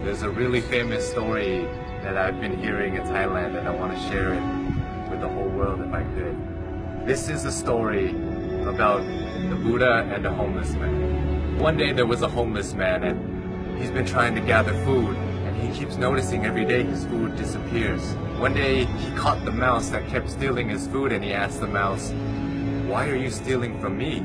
There's a really famous story that I've been hearing in Thailand, and I want to share it with the whole world if I could. This is a story about the Buddha and the homeless man. One day there was a homeless man, and he's been trying to gather food, and he keeps noticing every day his food disappears. One day he caught the mouse that kept stealing his food, and he asked the mouse, "Why are you stealing from me?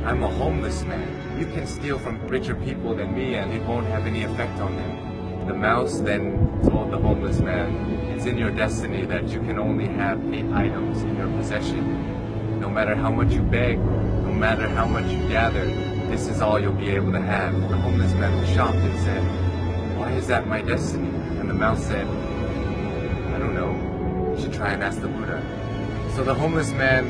I'm a homeless man. You can steal from richer people than me and it won't have any effect on them." The mouse then told the homeless man, "It's in your destiny that you can only have 8 items in your possession. No matter how much you beg, no matter how much you gather, this is all you'll be able to have." The homeless man was shocked and said, "Why is that my destiny?" And the mouse said, "I don't know. You should try and ask the Buddha." So the homeless man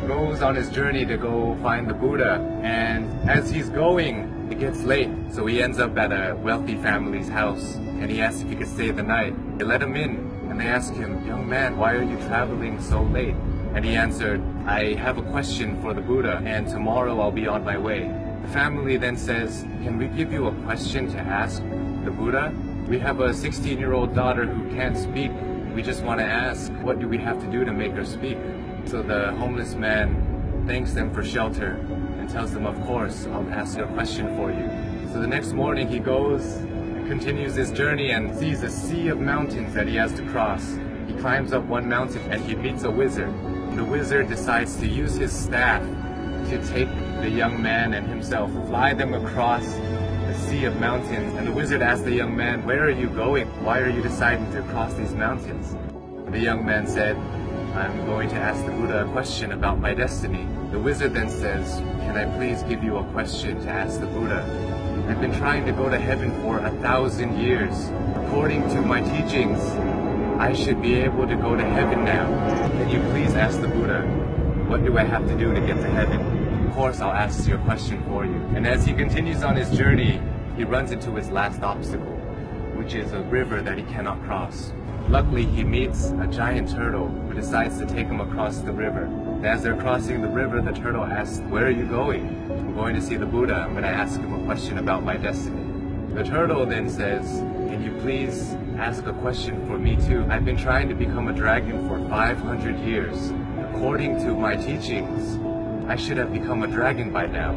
goes on his journey to go find the Buddha, and as he's going, it gets late, so he ends up at a wealthy family's house, and he asks if he could stay the night. They let him in, and they ask him, "Young man, why are you traveling so late?" And he answered, "I have a question for the Buddha, and tomorrow I'll be on my way." The family then says, "Can we give you a question to ask the Buddha? We have a 16-year-old daughter who can't speak. We just want to ask, what do we have to do to make her speak?" So the homeless man thanks them for shelter and tells them, "Of course, I'll ask your question for you." So the next morning he goes and continues his journey and sees a sea of mountains that he has to cross. He climbs up one mountain and he meets a wizard. The wizard decides to use his staff to take the young man and himself, fly them across the sea of mountains. And the wizard asks the young man, "Where are you going? Why are you deciding to cross these mountains?" The young man said, "I'm going to ask the Buddha a question about my destiny." The wizard then says, "Can I please give you a question to ask the Buddha? I've been trying to go to heaven for 1,000 years. According to my teachings, I should be able to go to heaven now. Can you please ask the Buddha, what do I have to do to get to heaven?" "Of course, I'll ask your question for you." And as he continues on his journey, he runs into his last obstacle, which is a river that he cannot cross. Luckily, he meets a giant turtle who decides to take him across the river. And as they're crossing the river, the turtle asks, "Where are you going?" "I'm going to see the Buddha. I'm going to ask him a question about my destiny." The turtle then says, "Can you please ask a question for me too? I've been trying to become a dragon for 500 years. According to my teachings, I should have become a dragon by now.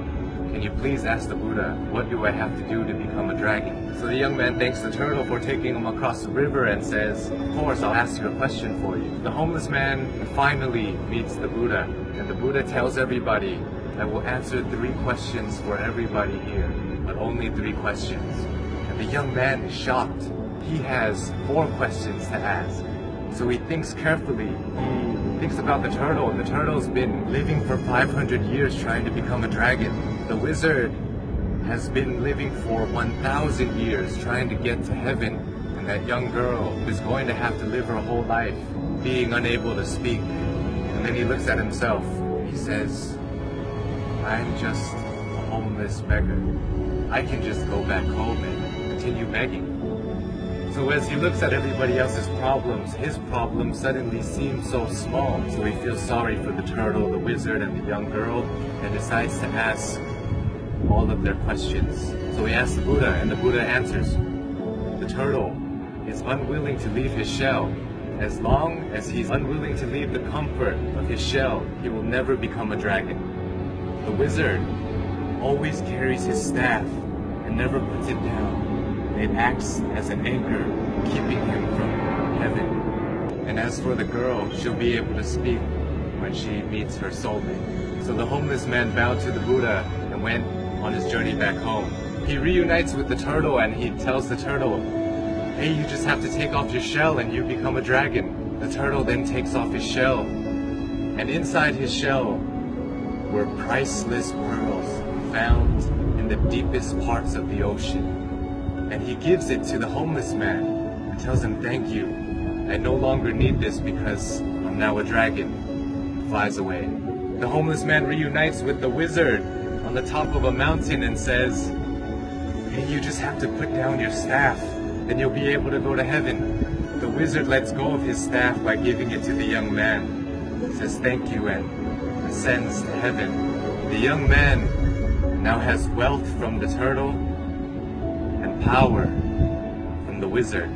Can you please ask the Buddha, what do I have to do to become a dragon?" So the young man thanks the turtle for taking him across the river and says, "Of course, I'll ask you a question for you." The homeless man finally meets the Buddha, and the Buddha tells everybody, "I will answer 3 questions for everybody here, but only 3 questions." And the young man is shocked. He has 4 questions to ask. So he thinks carefully. He thinks about the turtle, and the turtle's been living for 500 years trying to become a dragon. The wizard has been living for 1,000 years trying to get to heaven, and that young girl is going to have to live her whole life being unable to speak. And then he looks at himself. He says, "I'm just a homeless beggar. I can just go back home and continue begging." So as he looks at everybody else's problems, his problem suddenly seems so small. So he feels sorry for the turtle, the wizard, and the young girl, and decides to ask all of their questions. So he asks the Buddha, and the Buddha answers. The turtle is unwilling to leave his shell. As long as he's unwilling to leave the comfort of his shell, he will never become a dragon. The wizard always carries his staff and never puts it down. It acts as an anchor, keeping him from heaven. And as for the girl, she'll be able to speak when she meets her soulmate. So the homeless man bowed to the Buddha and went on his journey back home. He reunites with the turtle and he tells the turtle, "Hey, you just have to take off your shell and you become a dragon." The turtle then takes off his shell, and inside his shell were priceless pearls found in the deepest parts of the ocean. And he gives it to the homeless man and tells him, "Thank you. I no longer need this because I'm now a dragon." Flies away. The homeless man reunites with the wizard on the top of a mountain and says, "Hey, you just have to put down your staff, then you'll be able to go to heaven." The wizard lets go of his staff by giving it to the young man. He says, "Thank you," and ascends to heaven. The young man now has wealth from the turtle and power and the wizard.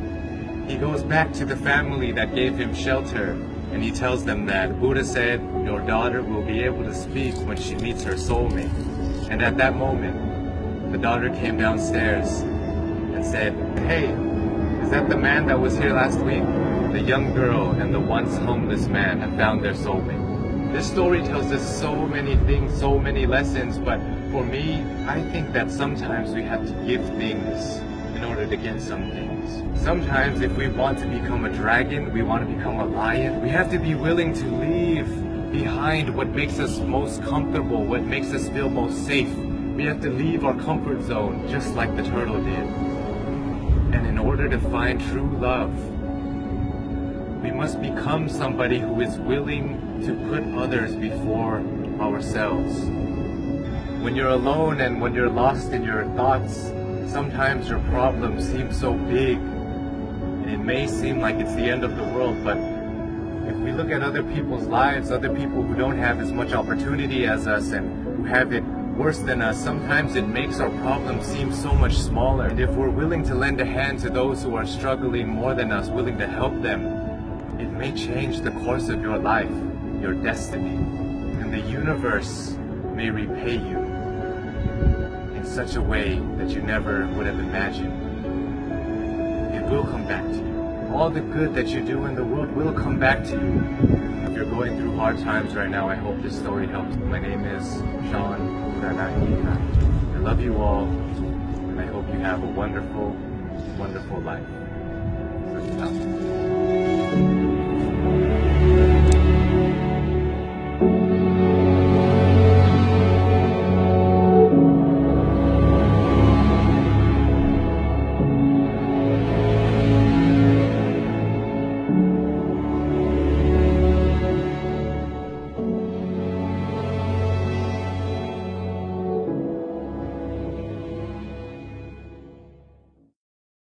He goes back to the family that gave him shelter, and he tells them that Buddha said, your daughter will be able to speak when she meets her soulmate. And at that moment, the daughter came downstairs and said, hey, is that the man that was here last week? The young girl and the once homeless man have found their soulmate. This story tells us so many things, so many lessons, but for me, I think that sometimes we have to give things in order to get some things. Sometimes if we want to become a dragon, we want to become a lion, we have to be willing to leave behind what makes us most comfortable, what makes us feel most safe. We have to leave our comfort zone, just like the turtle did. And in order to find true love, we must become somebody who is willing to put others before ourselves. When you're alone and when you're lost in your thoughts, sometimes your problems seem so big, and it may seem like it's the end of the world, but if we look at other people's lives, other people who don't have as much opportunity as us and who have it worse than us, sometimes it makes our problems seem so much smaller. And if we're willing to lend a hand to those who are struggling more than us, willing to help them, it may change the course of your life, your destiny, and the universe may repay you in such a way that you never would have imagined. It will come back to you. All the good that you do in the world will come back to you. If you're going through hard times right now, I hope this story helps. My name is Sean. I love you all, and I hope you have a wonderful, wonderful life.